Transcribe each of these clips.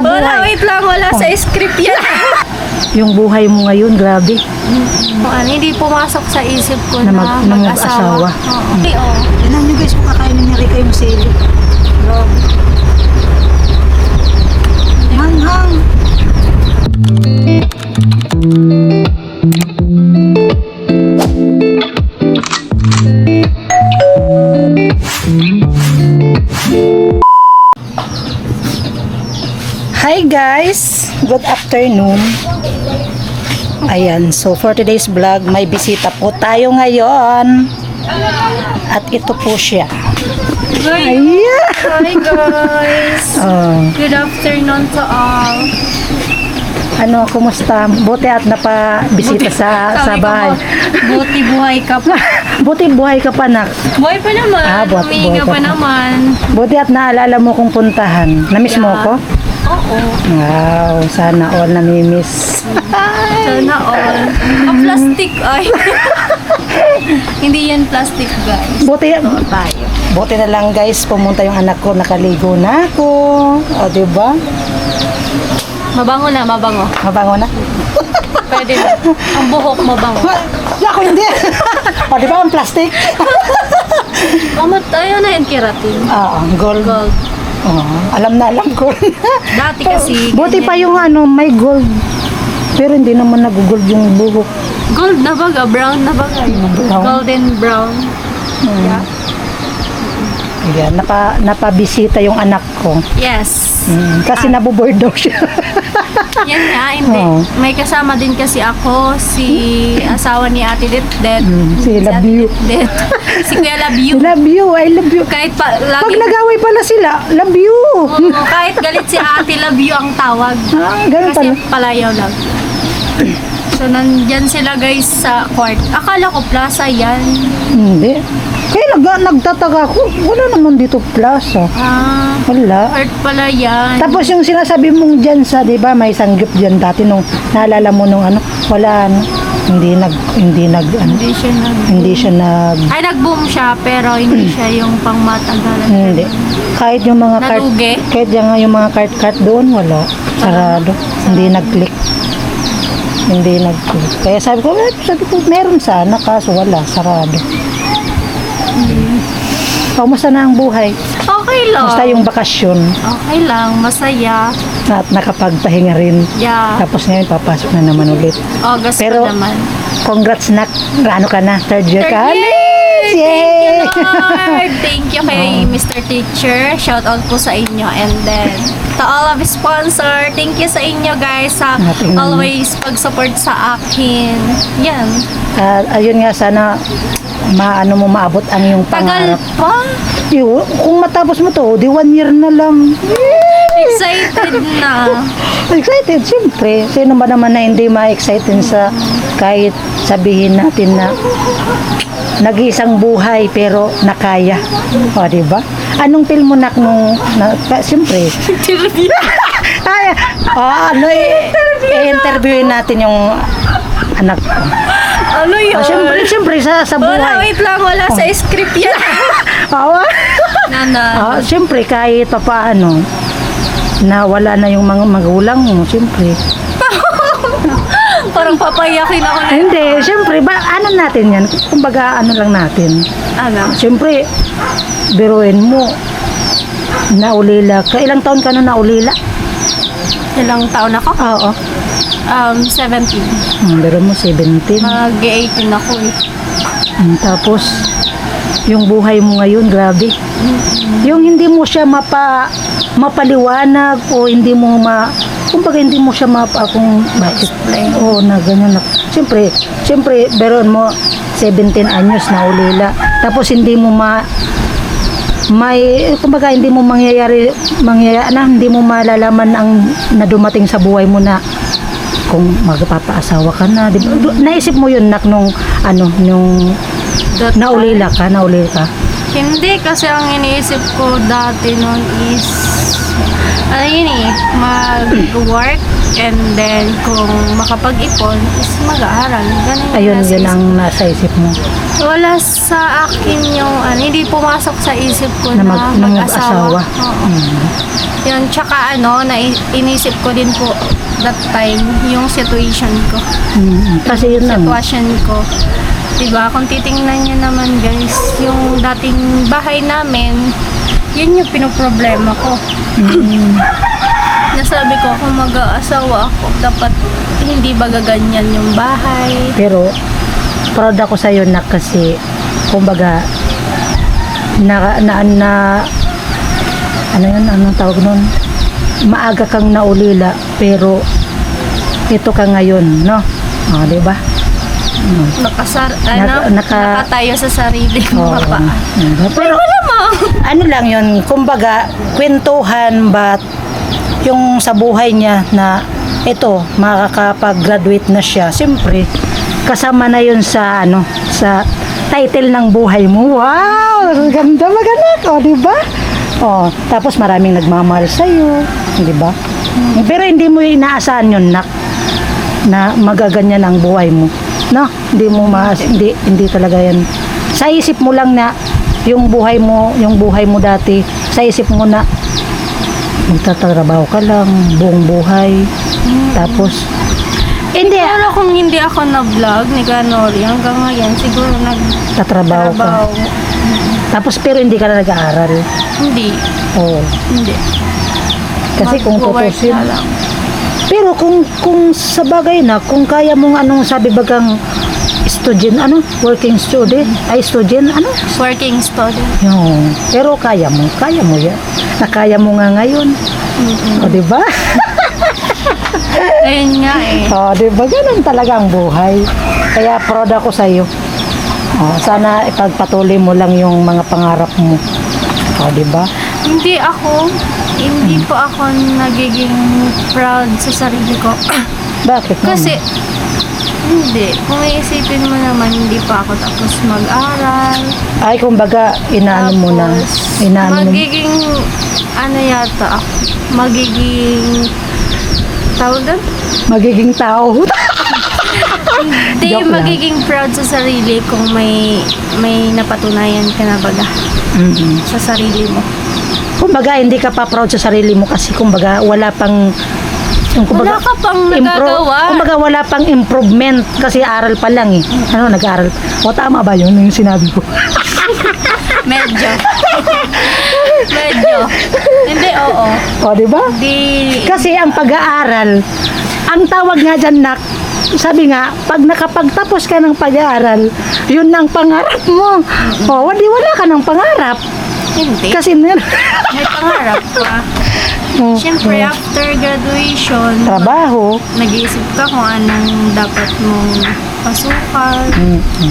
Wala, wait lang. Wala sa script yan. Yung buhay mo ngayon, grabe. Hindi pumasok sa isip ko Na na, mag-asawa. Oo. Okay, oh. Tignan nyo guys kung kakainin ni Rica yung sili. Hang-hang. Hi guys! Good afternoon. Ayan, so for today's vlog, may bisita po tayo ngayon. At ito po siya. Hi, Ayan! hi guys. Oh, Good afternoon to all. ano, kumusta? Buti at napabisita sa Sabi ko, bahay. Buti buhay ka pa. Buti buhay ka pa, nak. Buhay pa naman. Buhay Huminga ka pa pa. naman. Buti at naalala mo kung puntahan. Namiss mo Yeah. ko? Oo. Wow, sana all namimiss. Sana all. Plastic ay. Hindi yan plastic guys. Buti, Tayo. buti na lang guys, pumunta yung anak ko, nakaligo na ako. O, diba? Mabango na, mabango. Mabango na? Pwede na. Ang buhok mabango. Ako hindi. O, diba ang plastic? Ayaw na yung keratin. Oo, gold. Gold. Oo, alam na alam ko. Dati kasi. Buti ganyan. pa yung ano, may gold. Pero hindi naman nag-gold yung buhok. Gold na baga, brown na baga. Brown. Golden brown. Yeah. Yan, napabisita yung anak ko. Yes. Kasi naboboard daw siya. Yan nga, hindi. Oo. May kasama din kasi ako, si asawa ni Ate Det. Si Love You. Si Kuya Love You. Love you, I love you. Kahit pa, Pag lagi, nag-away pala sila, love you. kahit galit si Ate Love You ang tawag. Ganun Kasi pala. palayaw lang. So, nandyan sila guys sa court. Akala ko plaza yan. Hindi. Kaya nagtataga ako, wala naman dito plaza. Wala. Court pala yan. Tapos yung sinasabi mong dyan sa, di ba, may sanggip dyan dati nung naalala mo nung ano, wala, ano, hindi siya nag, Ay, nag-boom siya, pero hindi siya yung pangmatagalan. hindi. Kahit yung mga Nalugi? kahit yung mga cart doon, wala. Sarado. Hindi nag-click. Hindi nag-click. Kaya sabi ko, meron sana, kaso wala, sarado. Kamusta na ang buhay? Okay lang. Kamusta yung bakasyon? Okay lang, masaya. At nakapagpahinga rin. Yeah. Tapos ngayon, papasok na naman ulit. August Pero, pa naman. Congrats na, ano ka na, third year ka. Thank Yay! you, Lord. Thank you kay Mr. Teacher. Shout out po sa inyo. And then, to all of sponsor, thank you sa inyo guys sa Tingnan mo. always pag-support sa akin. Yan. Ayun nga, sana maabot ang iyong Tagal pangarap. pa. Kung matapos mo to, di 1 year na lang. Excited na. Excited, siyempre. Sino ba naman na hindi ma-excited sa kahit sabihin natin na nag-iisang buhay pero nakaya. O, diba? Anong film mo nung siyempre. Ay, i-interviewin natin yung anak ko. Ano yun? Siyempre sa buhay. Wala, wait lang. Wala sa script yan. Awa? Nana. Siyempre, kahit pa paano, na wala na yung mga magulang mo, siyempre. Parang papayakin ako na. Hindi, siyempre, ano natin yan? Kumbaga, ano lang natin. Ano? Siyempre, biruin mo, naulila ka. Ilang taon ka na naulila? Ilang taon ako? Oo. 17. Biro mo, 17. Mag-18 ako eh. Tapos, yung buhay mo ngayon, grabe. Yung hindi mo siya mapaliwanag o hindi mo kumbaga hindi mo siya kung bakit. Oo, na ganyan na. Siyempre, beron mo 17 anyos na ulila. Tapos hindi mo kumbaga hindi mo hindi mo malalaman ang na dumating sa buhay mo na kung magpapaasawa ka na, di ba? Naisip mo yun nung naulila ka. Hindi, kasi ang iniisip ko dati noon is, ano yun eh, mag-work, and then kung makapag-ipon, is mag-aaral. Ganun yung Ayun, nasa yun isip. ang nasa isip mo. Wala sa akin yung, hindi pumasok sa isip ko Na na, mag-asawa. Oo. Yun, tsaka inisip ko din po that time, yung situation ko. Kasi yun lang. Sitwasyon ko. Diba, kung titingnan nyo naman guys, yung dating bahay namin, yun yung pinoproblema ko. Nasabi ko, kung mag-aasawa ako, dapat hindi ba gaganyan yung bahay. Pero, proud ako sa'yo na kasi, kumbaga, ano yun, anong tawag nun? Maaga kang naulila, pero, ito ka ngayon, no? O, diba? Nakatayo sa sarili ko. Oo. Pero, ano lang yun, kumbaga, kwentuhan, but, yung sa buhay niya na, ito, makakapag-graduate na siya, siyempre, kasama na yun sa, sa title ng buhay mo. Wow! Ganda maganak, o, diba? O, tapos maraming nagmamahal sa'yo, diba? Pero hindi mo inaasahan yun, nak, na magaganyan ang buhay mo. No, hindi talaga yan. Sa isip mo lang na yung buhay mo dati, sa isip mo na magtatrabaho ka lang buong buhay. Tapos hindi Pero kung hindi ako na-vlog ni Ganori, hanggang ngayon siguro tatrabaho ka. nagtrabaho. Tapos pero hindi ka na nag-aaral. Hindi. Oo. Hindi. Kasi kung Mag-work tutusin. na lang. Pero kung sa bagay na, kung kaya mong sabi bagang student, working student, student, Working student. Yung, pero kaya mo yan. Nakaya mo nga ngayon. O, diba? Ayun nga eh. O, diba? Ganun talaga ang buhay. Kaya proud ako sa'yo. O, sana ipagpatuloy mo lang yung mga pangarap mo. O, diba? Hindi po ako nagiging proud sa sarili ko. Bakit naman? Kasi, hindi. Kung iisipin mo naman, hindi pa ako tapos mag-aral. Ay, kumbaga, inaano mo na. Tapos, Inaano mo. magiging, yata ako, magiging, tawag doon? Magiging tao. Hindi Joke lang. magiging proud sa sarili kung may napatunayan ka na baga sa sarili mo. Kumbaga, hindi ka pa proud sa sarili mo kasi kumbaga, wala pang Wala ka pang nagagawa. Kumbaga, wala pang improvement kasi aral pa lang eh. Nag-aaral. O, tama ba yun yung sinabi ko? Medyo. Hindi, oo. O, di ba? Di, Kasi ang pag-aaral, ang tawag nga dyan, nak, sabi nga, pag nakapagtapos ka ng pag-aaral, yun ang pangarap mo. O, wala ka ng pangarap. hindi. Kasi May pangarap ka. Siyempre, after graduation, trabaho. nag-iisip ka kung anong dapat mong pasukan.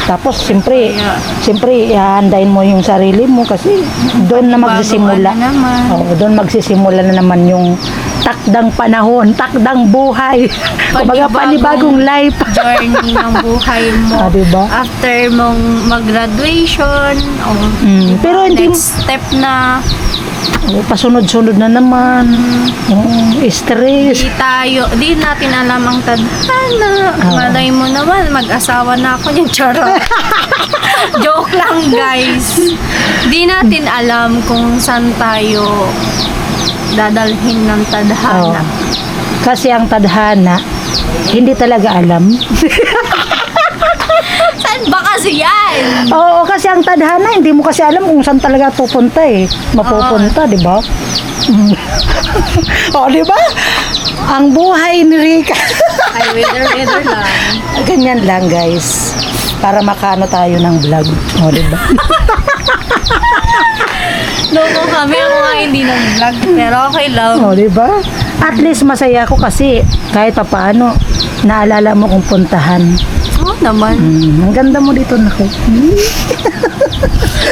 Tapos, siyempre, Kaya, ihahandain mo yung sarili mo kasi doon na magsisimula. bago naman. Oo, doon magsisimula na naman yung takdang panahon, takdang buhay. Kumbaga, panibagong life. Journey ng buhay mo. Diba? After mong mag-graduation, Pero hindi, next step na, pasunod-sunod na naman. Stress. di natin alam ang tadhana. Malay mo naman, mag-asawa na ako yung charot. Joke lang, guys. Di natin alam kung saan tayo dadalhin ng tadhana. Oo. Kasi ang tadhana, hindi talaga alam. Saan ba kasi yan? Oo, kasi ang tadhana, hindi mo kasi alam kung saan talaga pupunta eh. Mapupunta, di ba? O, di ba? Ang buhay ni Rica. Ay, weather lang. Ganyan lang, guys. Para makano tayo ng vlog. O, di ba? Loko kami, ako nga hindi nag-vlog. Pero okay lang. O, di ba? At least masaya ako kasi kahit papaano, naalala mo kung puntahan. Oo naman. Ang ganda mo dito, naku.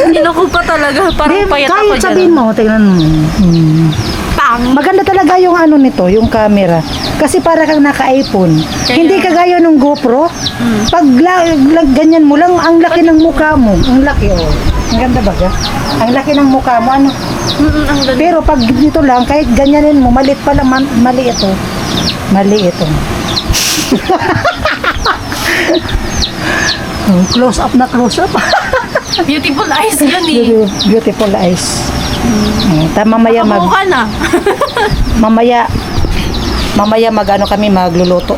Niloko pa talaga. Parang payat ako Kahit dyan. sabihin mo, tingnan mo. Pang. Maganda talaga yung nito, yung camera. Kasi para kang naka-iPhone. Kaya- Hindi kagaya nung GoPro. Pag ganyan mo lang, ang laki ng mukha mo. Ang laki, oh. Ang ganda ba ga? Ang laki ng mukha mo, ano? Ang ganda. Pero pag dito lang, kahit ganyanin mo, maliit pala, mali ito. Mali ito. Close up na close up. Beautiful eyes yun eh. Beautiful eyes. Mamaya Kamukha na. mamaya magano kami magluluto.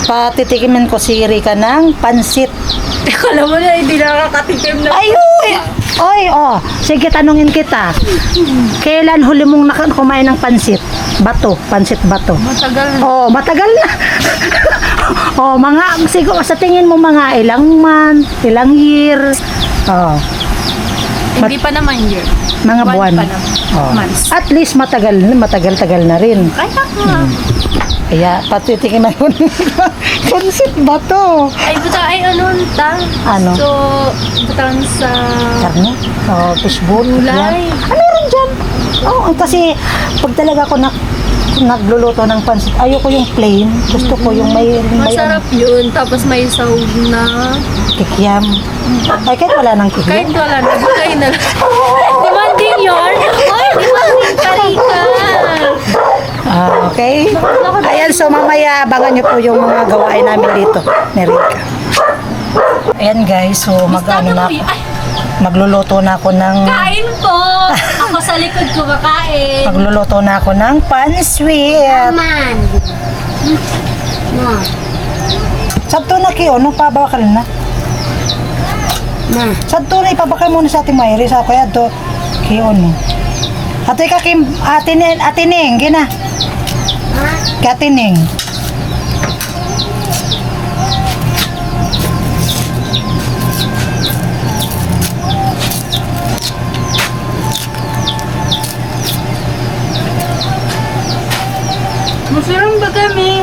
Patitikimin ko si Rika ng pansit. Kala mo na, hindi nakakatikim na. Ay, oy, sige, tanungin kita. Kailan huli mong kumain ng pansit? Pansit bato. Matagal na. Matagal na. Mga, siguro, sa tingin mo mga ilang month, ilang year. Hindi pa naman year. Mga buwan. Pa naman. Months. At least matagal na rin. Kaya nga. Kaya patitikiman ko ng pansit bato. Ay, buta, ano ta? Ano? So, butang sa... Karne? Fishball? Gulay. Meron dyan. Kasi pag talaga ako nagluluto ng pansit, ayoko yung plain. Gusto ko yung may Masarap yun. Tapos may sahog na... kikiam. Ay, kahit wala nang kikiam. Kahit wala na. Gulay na lang. Demanding yun. Ay, demanding ka, Rika. Okay. Ayan, so mamaya abangan nyo po yung mga gawain namin dito ni Rika. Ayan guys, so magluluto na ako ng... Kain po! Ako sa likod ko makain. Magluluto na ako ng panswit. Man. Sabto na kayo, nung pabakal na. Sabto na ipabakal muna sa ating mayri sa kaya to kayo no. Ato ka kim atining gina. Katining. Masarap ba kami?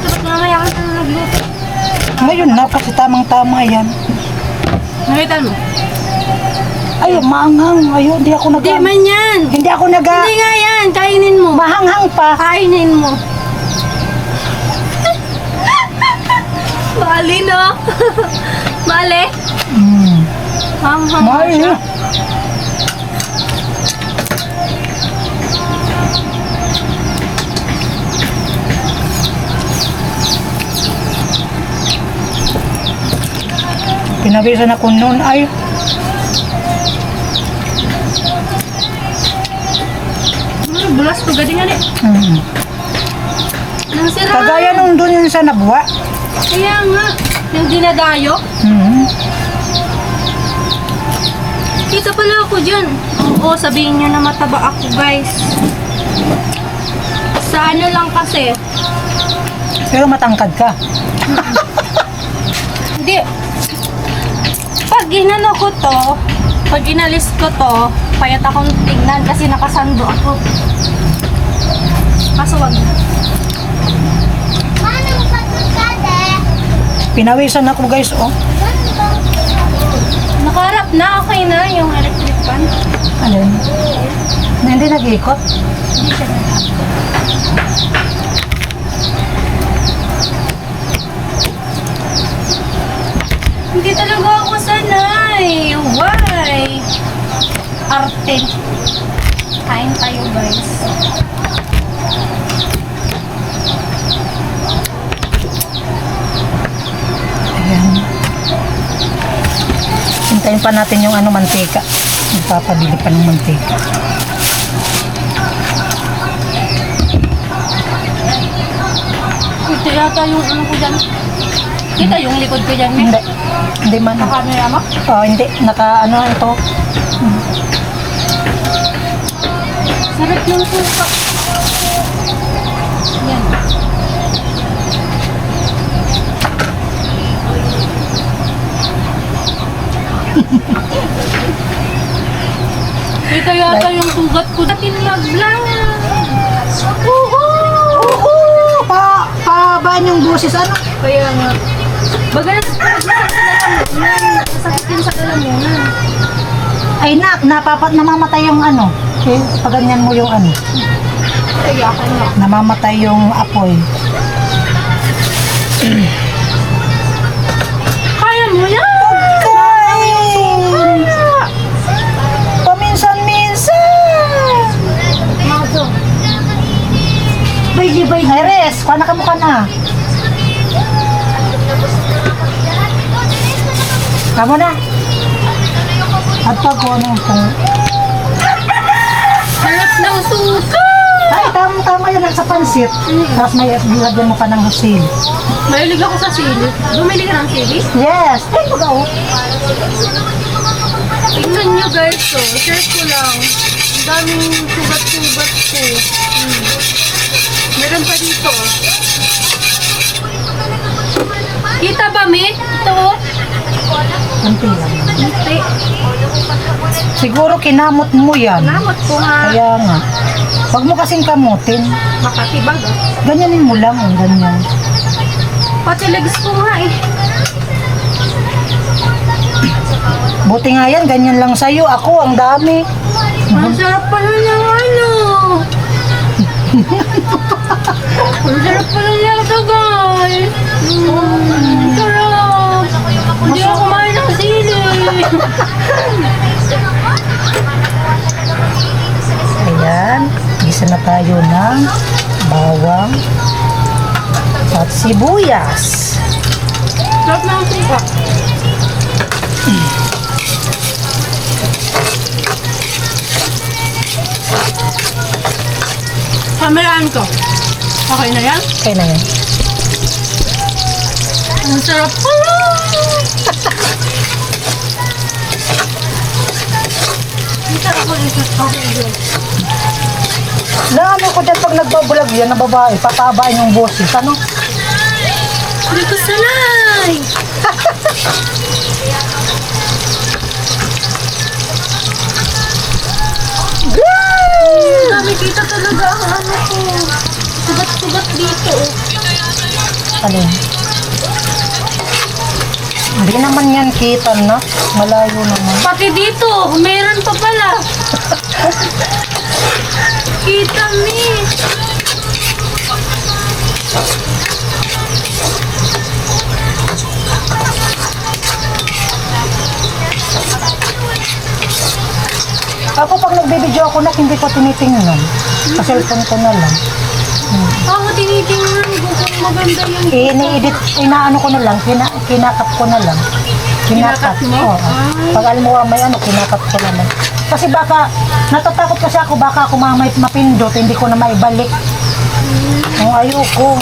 Tapos mamaya ka na nagluto. Ngayon na kasi tamang-tama yan. Nakita mo? Ay, maanghang. Ayun, hindi ako Hindi man yan. Hindi ako Hindi nga yan. Kainin mo. mahanghang pa. Kainin mo. Mali, no? Mali? Hanghang na Mali. siya. Pinawisan ako noon ay Bulas ko gadi nga ni. Nang sira. kagaya nung doon yun sa Nabwa. Kaya nga. Yung dinadayo. Kita pala ako dyan. Oo, sabihin nyo na mataba ako, guys. Sa ano lang kasi. Pero matangkad ka. Hindi. Pag inano ko to, pag inalis ko to, payat akong tingnan kasi nakasando ako. Kaso wag. Pinawisan ako guys, Nakaharap na, okay na yung electric fan. Alin? Na hindi nag-ikot? Hindi siya Hindi talaga ako sanay. Why? Arte. Kain tayo, guys. Ayan. Hintayin pa natin yung mantika. Magpapabili pa ng mantika. Ito yata yung ano ko dyan. Kita yung likod ko dyan, Hindi. Hindi man. Naka-camera mo? Hindi. Ito. Sarap ng suka. Yan. Ito yata yung sugat ko. Tinlag lang. Pahabaan yung boses, ano? Kaya nga. Baga nasakitin sa lalamunan. Ay, namamatay yung ano. Okay? Paganyan mo yung ano. Ay, akin na. Namamatay yung apoy. Kaya mo yan! Kain! Paminsan-minsan! Maso. Iris, kuha na ka mukha na. Kamu na. At pag ano, kung... Harap ng suka! Ay, tama yan sa pansit. Tapos may lagyan mo pa ng hasil. Mahilig ako sa sili. Bumili ka ng sili? Yes! Ay, magaw. Tingnan nyo guys, so. Share ko lang. Ang daming sugat-sugat ko. Meron pa dito. Kita ba, me? Ito, oh. Kunti lang. Hindi. Siguro kinamot mo yan. Namot ko nga. Kaya nga. Huwag mo kasing kamutin. Makatibag, ah. Ganyanin mo lang, ganyan. Pati legs ko nga, eh. Buti nga yan, ganyan lang sa'yo. Ako, ang dami. Ang sarap pala ng ano. Ang sarap pala niya ito, guys. Ang sarap. Hindi ako kumain ng sili. Ayan, gisa na tayo ng bawang at sibuyas. Sarap ng suka. Kameraan ko. Okay na yan? Okay na yan. Ang sarap pala. Ang sarap ko rin sa Naano ko dyan pag nagbabulag yan na babae, patabain yung boses. Ano? Hindi ko sanay. Nakikita talaga ang ano ko. Sugat-sugat dito. Alin? Hindi naman yan kita na. Malayo naman. Pati dito, meron pa pala. Kita mi. Ako pag nagbibideo ako na, hindi ko tinitingnan. Sa cellphone ko na lang. Ako tinitingnan ko kung maganda yung Ini-edit, inaano ko na lang, kinakap ko na lang. Kinakat mo? Oo. Pag alam mo may ano, kinakap ko na lang. Kasi baka, natatakot kasi ako, baka ako mapindot, hindi ko na maibalik. Ang ayoko.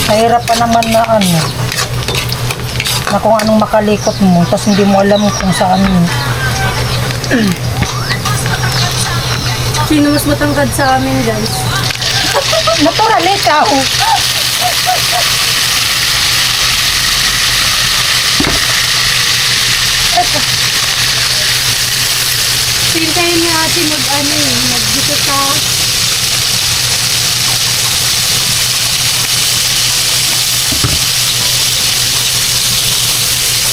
Mahirap pa naman na ano, na kung anong makalikot mo, tapos hindi mo alam kung saan. Sino mas matangkad sa amin, guys? Natural ikaw. Pintayin niya ate mag-ano eh, mag-dito sa...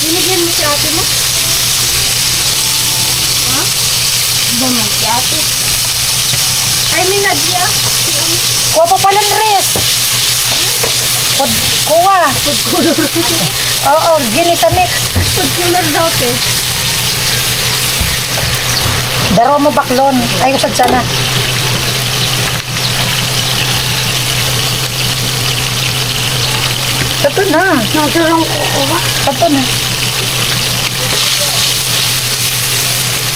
Binigyan mo si ate mo? Ha? Bumag si ate. Ay, may Nadia. Kuha pa pala ng res. Kuha. Food color. Oo, ginita mix. Food color daw, te. Daro mo baklon. Ay, usad sana. Ito na. Nagarang kukuha. Ito na.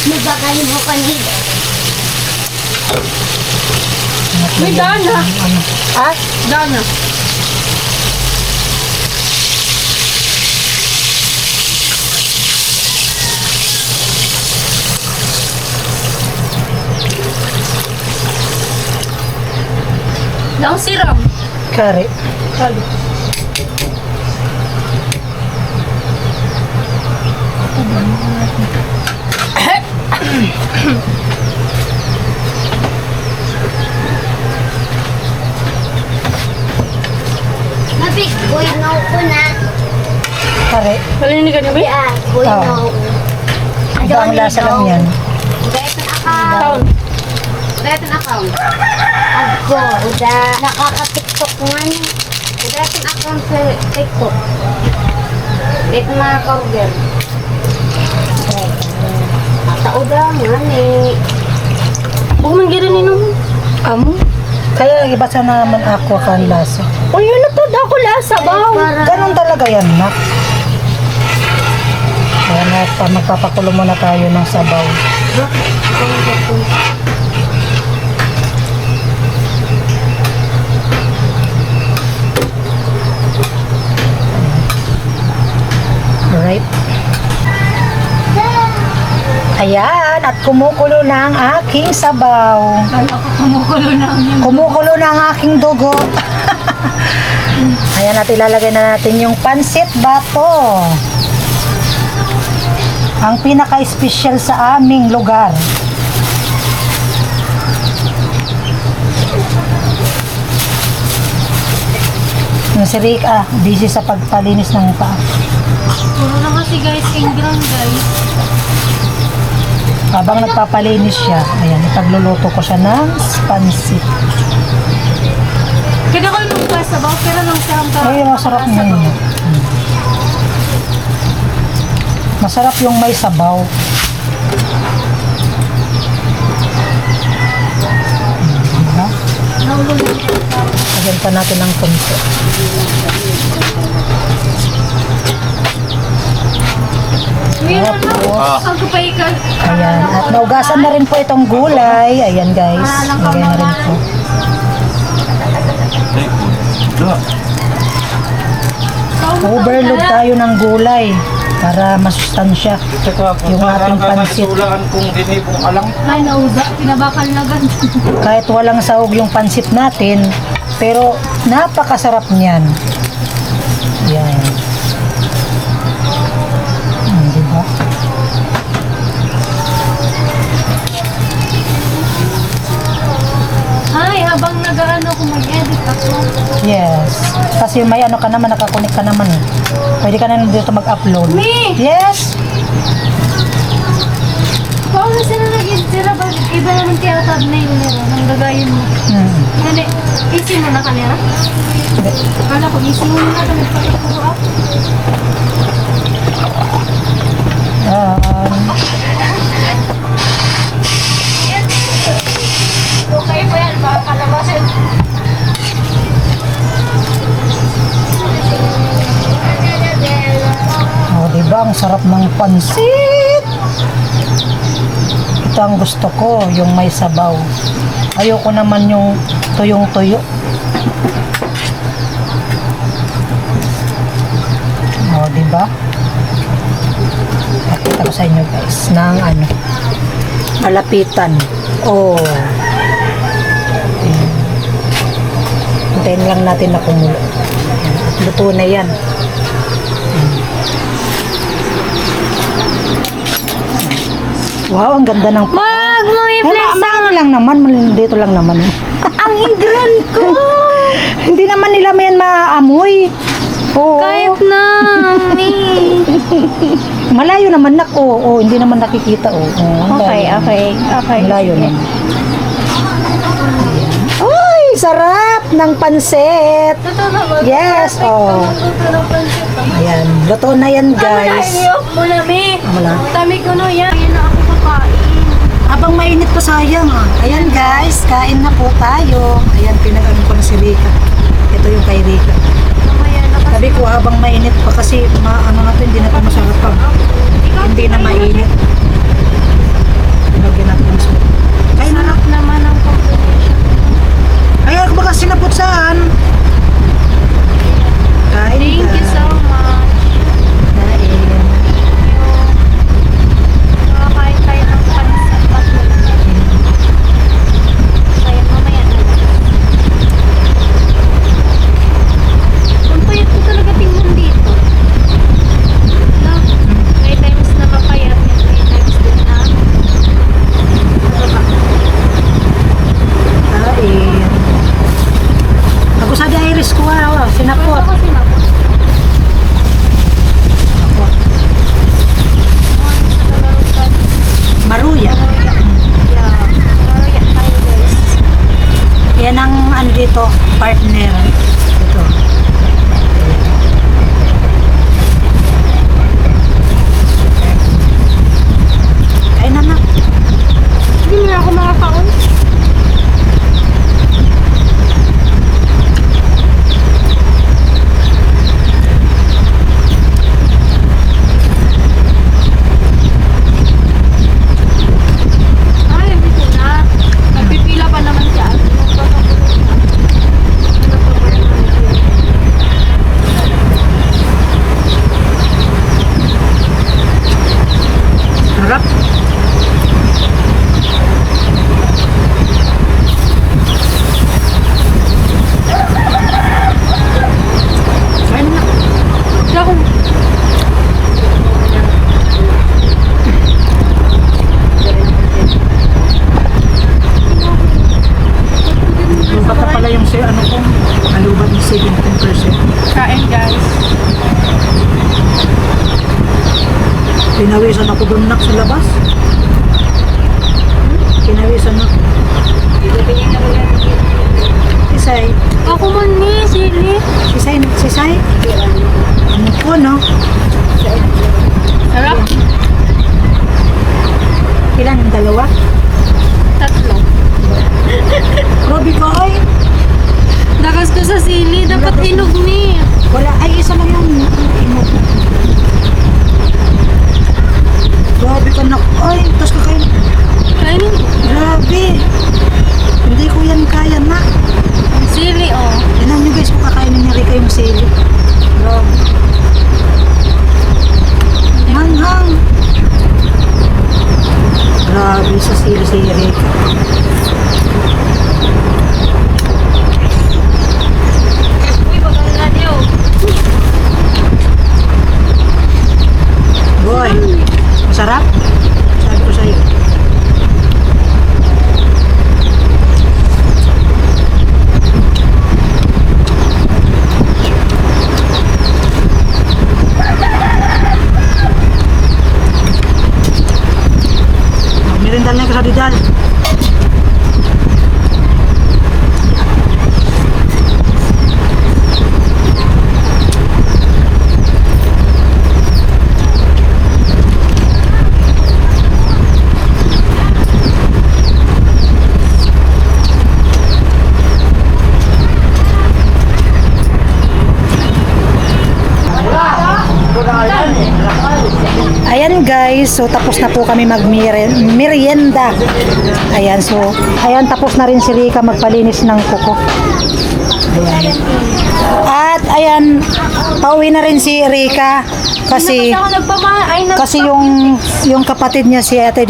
Magbakali mo kanina. May dana. Ah? Dana. Daang siram. Kari. Kali. Mabig, boy na ako na. Kari. Palinig ka niya ba? Yeah, boy na ako. Ibang lasa lang yan. Guys, na ako. Taon. Dating account. Ako, uda. Nakaka-tiktok nga niya. Dating account sa TikTok. Dito mga courier. Sa uda nga ni. Bumanggira ni nung. Amo? Kaya iba sa naman ako kan lasa. O yun na to, ako lasa ba? Ganun talaga yan, nak. Kaya na, magpapakulo muna tayo ng sabaw. Alright. Ayan, at kumukulo na ang aking sabaw. Kala ko kumukulo na ang yun. Kumukulo na ang aking dugo. Ayan, at ilalagay na natin yung pansit bato. Ang pinaka-special sa aming lugar. Yung si Rick, busy sa pagpalinis ng paa. Puro na kasi guys, ingran guys. Habang nagpapalinis siya, ayan, ipagluluto ko siya ng pansit. Kaya ko nung sabaw, pero nung sarang Ay, masarap na yun. Masarap yung may sabaw. Diba? Lagyan pa natin ng konti. Meron na. Ang kapaikan. Ayan. At naugasan na rin po itong gulay. Ayan guys. Lagay na rin po. Overload tayo ng gulay para masustansya yung ating pansit. Kung hindi pong alang. Ay, nauda. Pinabakal na ganun. Kahit walang sahog yung pansit natin, pero napakasarap niyan. Yan. Diba? Ay, habang nag-ano ko mag-edit ako. Yes. Kasi may ano ka naman, nakakunik ka naman. Pwede ka na dito mag-upload. Me! Yes! Paano sila nag-edit sila? Bakit iba naman kaya thumbnail nila? Nang gagayin mo. Hindi, easy mo na kanila. Kala ko easy mo na kami pagkakuro up. Okay po yan, baka kalabasin. Oh, diba? Ang sarap ng pansit. Ito ang gusto ko, yung may sabaw. Ayoko naman yung tuyong-tuyo. Oh, diba? Pakita ko sa inyo guys ng ano, malapitan. Oh. Ayan. Hintayin lang natin na kumulo. Ayan. Luto na yan. Wow, ang ganda ng... Wag mo i-flex Ano lang naman, dito lang naman. ang hidran ko! Hindi naman nila may maamoy. Oo. Kahit na, Malayo naman na ko. Oh, hindi naman nakikita. Oh. Okay. Malayo naman. Ay, sarap ng pansit. Totoo na ba? Yes, oh. Ayan, luto na yan guys. Mula, Mi. Wala. Tami ko no yan. Yan na ako kakain. Habang mainit pa sayang. Ayan guys, kain na po tayo. Ayan, pinag-ano ko na si Rika. Ito yung kay Rika. Mamaya na kasi. Sabi ko habang mainit pa kasi ano na to, hindi na ito masarap pag hindi na mainit. Lagyan natin ng soup. Kain na. Sarap naman ang combination. Ayan, kung baka sinapot saan. Kain. Thank you so much. Kain. Nakakain tayo ng pansit batul. Kaya mamaya na. Ang payat ko talaga tingnan dito. ito, partner. Ito. Kain na. Hindi mo na ako makakaon. Ay, hindi na. Nagpipila pa naman siya. Harap. Kain na. Hindi ako. Yung bata pala yung ano ko, alubat ng 17%. Kain, guys. Pinawisan ako doon nak sa labas. Pinawisan ako. Sisay. Ako man ni, sili. Sisay. Ano po, no? Sarap. Ilan yung dalawa? Tatlo. Grabe ka, ay. Dagas ko sa sili. Dapat hinog ni. Wala, ay isa lang yung inog. Grabe ka na, ay, tapos kakain. Kainin ko. Grabe. Hindi ko yan kaya na. Sili, oh. Tignan nyo guys kung kakainin niya Rika yung sili. Grabe. Manghang. Grabe sa sili si Rika. Uy, bagal na niyo. Boy, masarap? Sabi ko sa'yo. Merendal na ka sa Didal. Ayan guys, so tapos na po kami mag-merienda. Ayan, so ayan, tapos na rin si Rika magpalinis ng kuko. Ayan. At ayan, pauwi na rin si Rika kasi yung kapatid niya si ate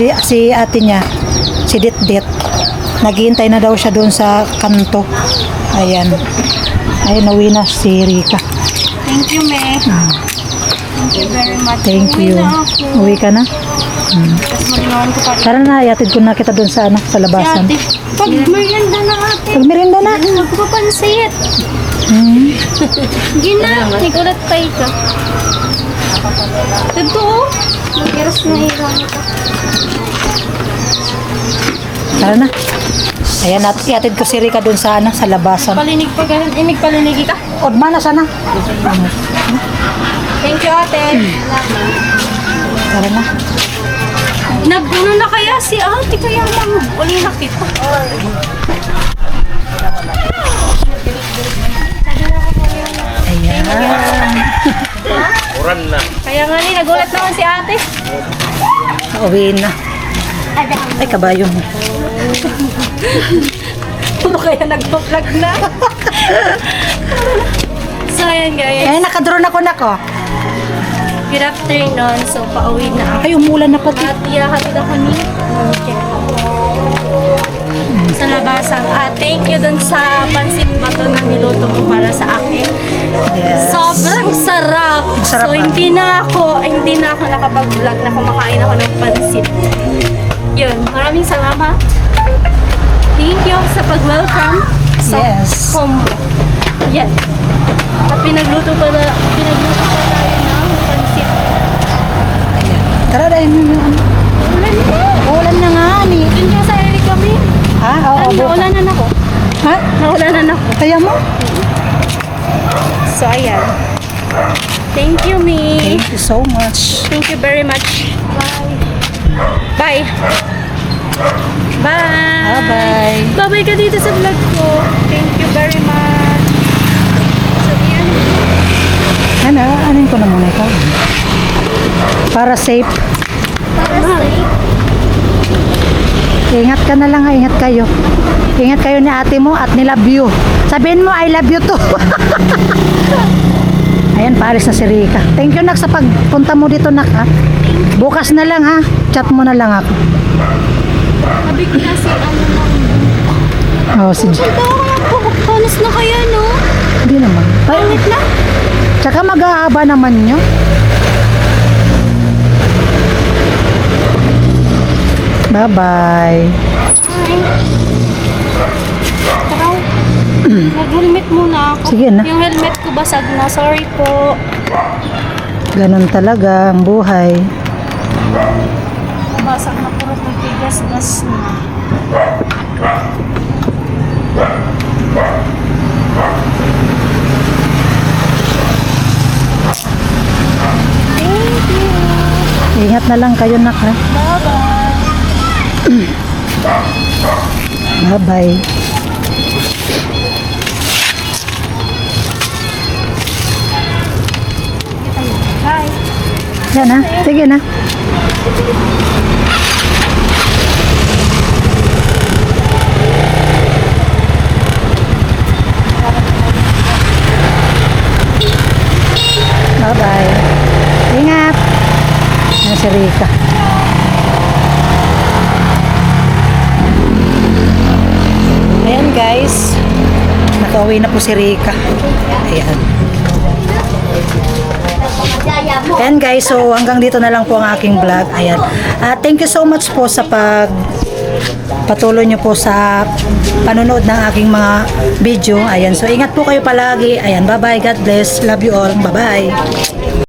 niya, si Dit, naghihintay na daw siya doon sa kanto. Ayan. Ayun, nauwi na si Rika. Thank you, me. Thank you very much. Thank Uwi you. na ako. Uwi ka na? Tapos marinawan ko pa rin. Tara na, iatid ko na kita doon sa sa labasan. Si ate, pag merienda na ate. Pagmerienda na. Magpapansit. Hmm. Gina, nigulat pa ito. Totoo. Mag-iras na hirang ito. Tara na. Ayan, iatid ko si Rika doon sa sa labasan. Palinig pa ganun. Inig palinigi ka. Odma na sana. Thank you, ate. Tara na. Nag-ano na kaya si ate? Kaya lang uli na kita. Ayan. Kaya nga ni, nagulat naman si ate. Uwi na. Ay, kabayo mo. Ano kaya nag-vlog na? So, ayan guys. Ay, nakadrone ako na ko. Good afternoon. So, pauwi na ako. Ay, umulan na pati. At iyahatid ako ni check sa labasan. At thank you dun sa pansit bato na niluto mo para sa akin. Yes. Sobrang sarap. Sarap, So, ah. hindi na ako nakapag-vlog na kumakain ako ng pansit. Yun. Maraming salamat. Thank you sa pag-welcome sa Yes. home mo. Yan. At pinagluto pa tayo ng pansit. Tara dahil. Ulan na. Ulan na nga ni. Yun nga sa area kami. Ha? Oo, bukas. Naulanan ako. Ha? Naulanan ako. Kaya mo? So, ayan. Thank you, Mi. Thank you so much. Thank you very much. Bye. Bye. Bye-bye. Bye-bye ka dito sa vlog ko. Thank you very much. So, yan. Anin ko na muna ikaw. Para safe. Ingat ka na lang, ingat kayo. Ingat kayo ni ate mo at ni love you. Sabihin mo, I love you too. Ayan, paalis na si Rika. Thank you, nak, sa pagpunta mo dito, nak, ha. Bukas na lang, ha. Chat mo na lang ako. Sabi ko na si ano lang. Oh, si Ito ako na po. Panas na kaya, no? Hindi naman. Pangit na. Tsaka mag-aaba naman nyo. Bye-bye. Hi. Taraw. Nag-helmet muna ako. Sige na. Yung helmet ko basag na. Sorry po. Ganon talaga ang buhay. Basag na puro nagtigas-gas na. Thank you. Ingat na lang kayo, nak, ha. Bye-bye. Bye-bye. Bye. Yan, ha. Sige na. Bye-bye. Ingat. Yan si Rika. Ayan, guys. Nakauwi na po si Rika. Ayan. Ayan, guys, so hanggang dito na lang po ang aking vlog. Ayan. Thank you so much po sa patuloy nyo po sa panonood ng aking mga video. Ayan, so ingat po kayo palagi. Ayan, bye-bye. God bless. Love you all. Bye-bye.